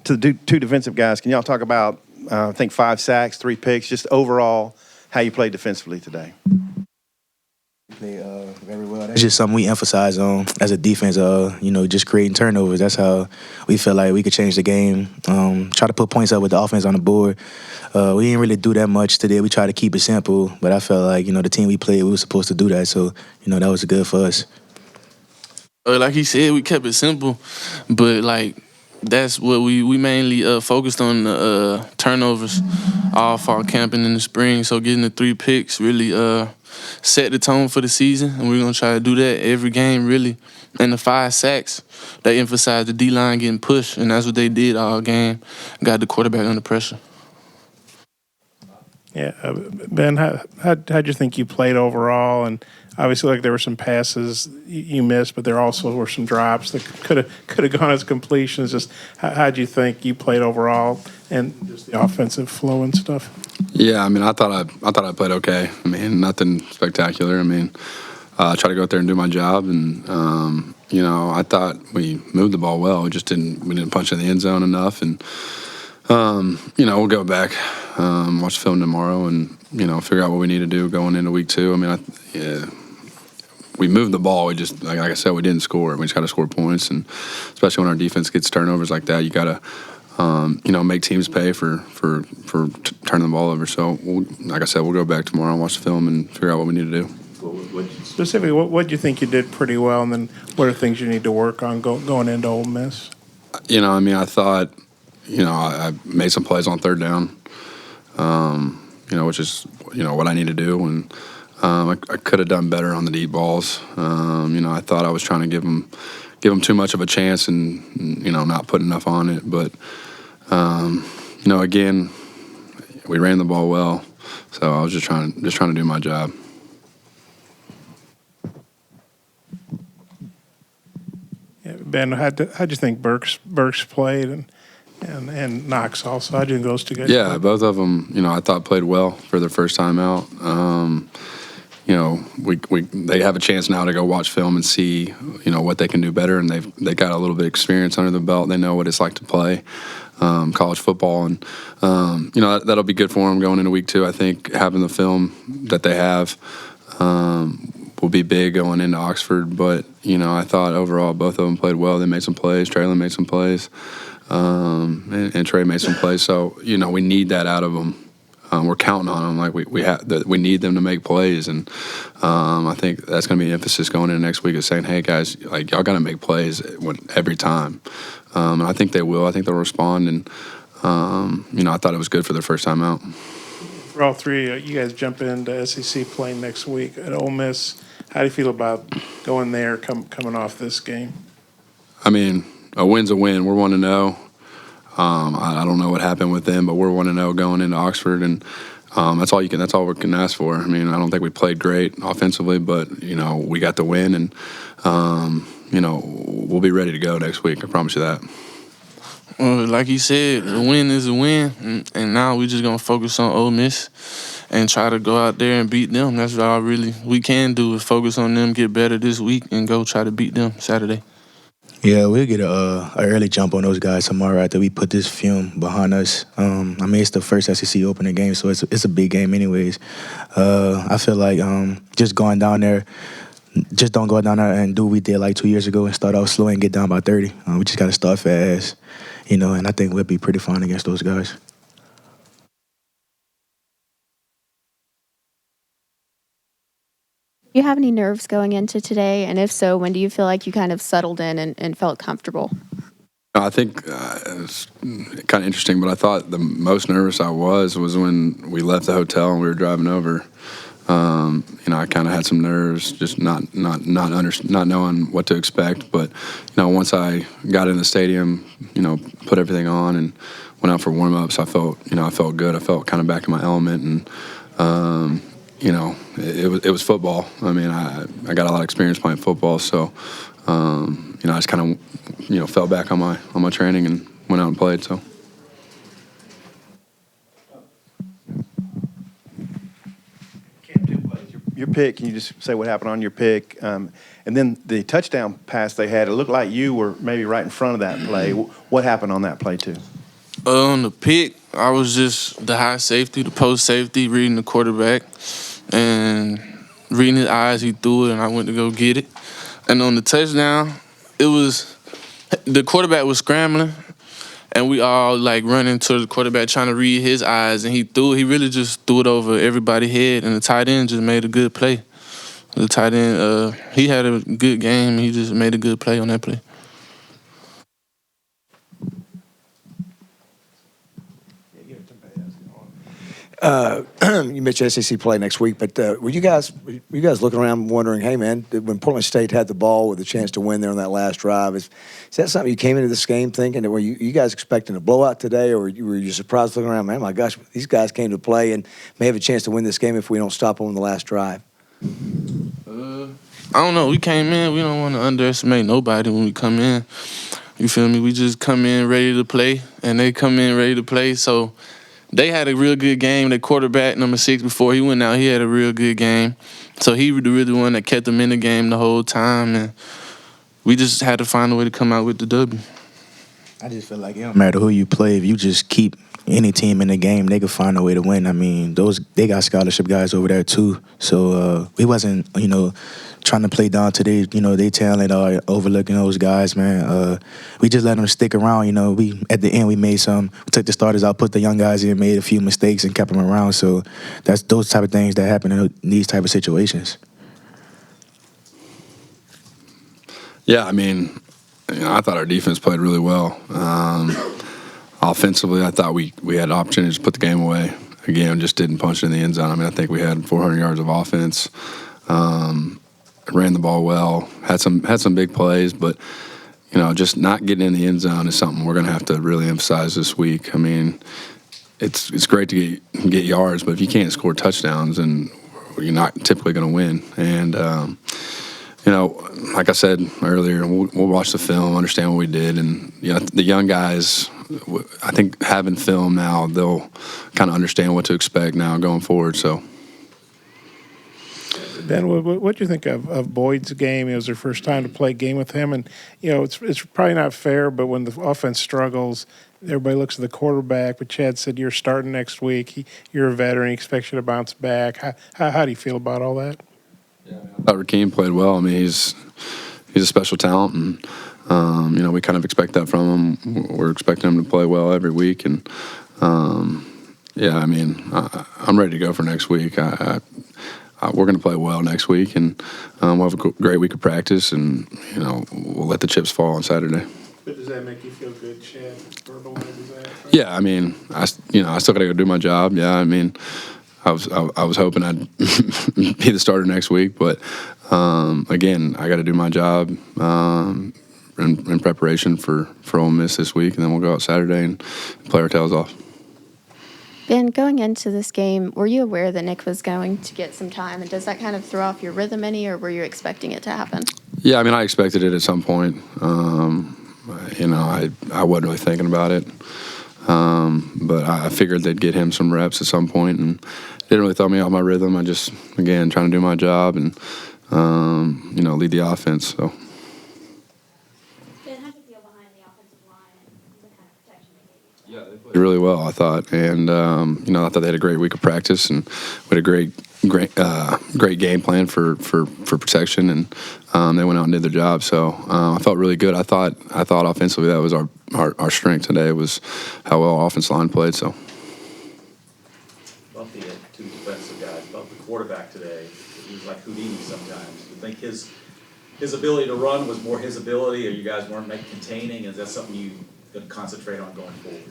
to the two defensive guys, can y'all talk about, I think 5 sacks, 3 picks, just overall how you played defensively today? Play very well. That's just something we emphasize on as a defense. Just creating turnovers. That's how we feel like we could change the game. Try to put points up with the offense on the board. We didn't really do that much today. We tried to keep it simple, but I felt like the team we played, we were supposed to do that. So that was good for us. Like he said, we kept it simple, but that's what we mainly focused on, the turnovers all fall camping in the spring. So getting the 3 picks really set the tone for the season, and we're going to try to do that every game, really. And the 5 sacks, they emphasized the D-line getting pushed, and that's what they did all game. Got the quarterback under pressure. Yeah, Ben, how'd you think you played overall? And obviously, there were some passes you missed, but there also were some drops that could have gone as completions. Just how'd you think you played overall, and just the offensive flow and stuff? Yeah, I thought I played okay. Nothing spectacular. I tried to go out there and do my job, and I thought we moved the ball well. We didn't punch in the end zone enough, and we'll go back, watch film tomorrow, and figure out what we need to do going into week 2. We moved the ball. We just, like I said, we didn't score. We just got to score points, and especially when our defense gets turnovers like that, you got to, make teams pay for turning the ball over. So, like I said, we'll go back tomorrow and watch the film and figure out what we need to do. Specifically, what do you think you did pretty well, and then what are things you need to work on going into Ole Miss? I thought, I made some plays on 3rd down, which is, what I need to do, and I could have done better on the deep balls. I thought I was trying to give them too much of a chance and not put enough on it. But again, we ran the ball well, so I was just trying to do my job. Yeah, Ben, how'd you think Burks played and Knox also? How'd you think those two guys? Yeah, played? both of them. I thought played well for their first time out. They have a chance now to go watch film and see, what they can do better, and they got a little bit of experience under the belt. They know what it's like to play college football, and that'll be good for them going into week 2. I think having the film that they have will be big going into Oxford. But I thought overall both of them played well. They made some plays. Traylon made some plays, and Trey made some plays. So we need that out of them. We're counting on them. We need them to make plays, and I think that's going to be an emphasis going into next week, is saying, hey guys, y'all got to make plays every time. And I think they will. I think they'll respond, and I thought it was good for their first time out. For all three, you guys jump into SEC play next week at Ole Miss. How do you feel about going there, coming off this game? A win's a win. We're 1-0. I don't know what happened with them, but we're 1-0 going into Oxford, and that's all we can ask for. I don't think we played great offensively, but we got the win, and we'll be ready to go next week. I promise you that. Well, like you said, a win is a win, and now we're just gonna focus on Ole Miss and try to go out there and beat them. That's all we can do, is focus on them, get better this week, and go try to beat them Saturday. Yeah, we'll get an early jump on those guys tomorrow after we put this film behind us. It's the first SEC opening game, so it's a big game anyways. I feel like just going down there, just don't go down there and do what we did 2 years ago and start off slow and get down by 30. We just got to start fast, and I think we'll be pretty fine against those guys. Do you have any nerves going into today? And if so, when do you feel like you kind of settled in and felt comfortable? I think it's kind of interesting, but I thought the most nervous I was when we left the hotel and we were driving over. I kind of had some nerves, just not knowing what to expect. But once I got in the stadium, put everything on and went out for warm-ups, I felt good. I felt kind of back in my element, and it was football. I got a lot of experience playing football, so I just kind of fell back on my training and went out and played. So. Can't do plays. your pick, can you just say what happened on your pick? And then the touchdown pass they had, it looked like you were maybe right in front of that play. What happened on that play, too? On the pick, I was just the high safety, the post safety, reading the quarterback. And reading his eyes, he threw it, and I went to go get it. And on the touchdown, it was the quarterback was scrambling, and we all like running to the quarterback trying to read his eyes, and he threw it. He really just threw it over everybody's head, and the tight end just made a good play. The tight end, he had a good game. He just made a good play on that play. You mentioned SEC play next week, but were you guys looking around wondering, hey man, when Portland State had the ball with a chance to win there on that last drive, is that something you came into this game thinking? That were you guys expecting a blowout today, or were you surprised looking around, man, my gosh, these guys came to play and may have a chance to win this game if we don't stop them on the last drive? I don't know. We came in. We don't want to underestimate nobody when we come in. You feel me? We just come in ready to play, and they come in ready to play. So they had a real good game. The quarterback, number 6, before he went out, he had a real good game. So he was the really one that kept them in the game the whole time, and we just had to find a way to come out with the W. I just feel like it don't matter who you play, if you just keep any team in the game, they could find a way to win. I mean, they got scholarship guys over there too. So we wasn't, trying to play down to they talent or overlooking those guys, man. We just let them stick around. We at the end we took the starters out, put the young guys in, made a few mistakes and kept them around. So that's those type of things that happen in these type of situations. Yeah, I mean, I thought our defense played really well. Offensively, I thought we had opportunities to put the game away. Again, just didn't punch it in the end zone. I mean, I think we had 400 yards of offense. Ran the ball well. Had some big plays, but just not getting in the end zone is something we're going to have to really emphasize this week. I mean, it's great to get yards, but if you can't score touchdowns, then you're not typically going to win. And like I said earlier, we'll watch the film, understand what we did, and the young guys, I think having film now, they'll kind of understand what to expect now going forward. So, Ben, what do you think of Boyd's game? It was their first time to play a game with him, and it's probably not fair, but when the offense struggles, everybody looks at the quarterback. But Chad said you're starting next week. You're a veteran. He expects you to bounce back. How do you feel about all that? Yeah, I thought Rakeem played well. I mean, he's a special talent, and we kind of expect that from him. We're expecting him to play well every week, and yeah, I mean, I'm ready to go for next week. We're going to play well next week, and we'll have a great week of practice, and we'll let the chips fall on Saturday. But does that make you feel good, Chad? Yeah, I mean, I still got to go do my job. Yeah, I mean, I was hoping I'd be the starter next week, but again, I got to do my job in preparation for Ole Miss this week, and then we'll go out Saturday and play our tails off. Ben, going into this game, were you aware that Nick was going to get some time, and does that kind of throw off your rhythm any, or were you expecting it to happen? Yeah, I mean, I expected it at some point. I wasn't really thinking about it, but I figured they'd get him some reps at some point, and it didn't really throw me off my rhythm. I just, again, trying to do my job and lead the offense. So. Ben, how do you feel behind the offensive line and the kind of protection they gave you? Yeah, they played really well, I thought, and I thought they had a great week of practice, and we had a great game plan for protection, and they went out and did their job. So I felt really good. I thought offensively that was our strength today, was how well our offensive line played. So. About the two defensive guys, about the quarterback today, he was like Houdini sometimes. Do you think his ability to run was more his ability, or you guys weren't containing? Is that something you going to concentrate on going forward?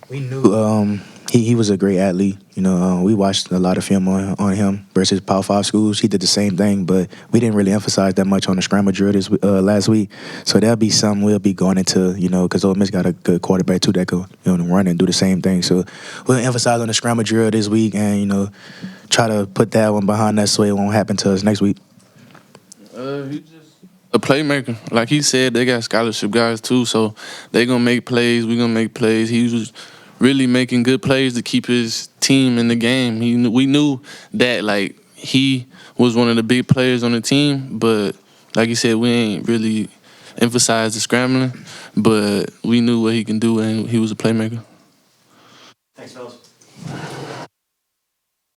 We knew he was a great athlete. We watched a lot of film on him versus Power 5 schools. He did the same thing, but we didn't really emphasize that much on the scramble drill last week. So that'll be something we'll be going into, because Ole Miss got a good quarterback too that could run and do the same thing. So we'll emphasize on the scramble drill this week and try to put that one behind us so it won't happen to us next week. He's just a playmaker. Like he said, they got scholarship guys too, so they gonna make plays. We gonna make plays. He was really making good plays to keep his team in the game. We knew that, like, he was one of the big players on the team, but like you said, we ain't really emphasized the scrambling, but we knew what he can do, and he was a playmaker. Thanks, fellas.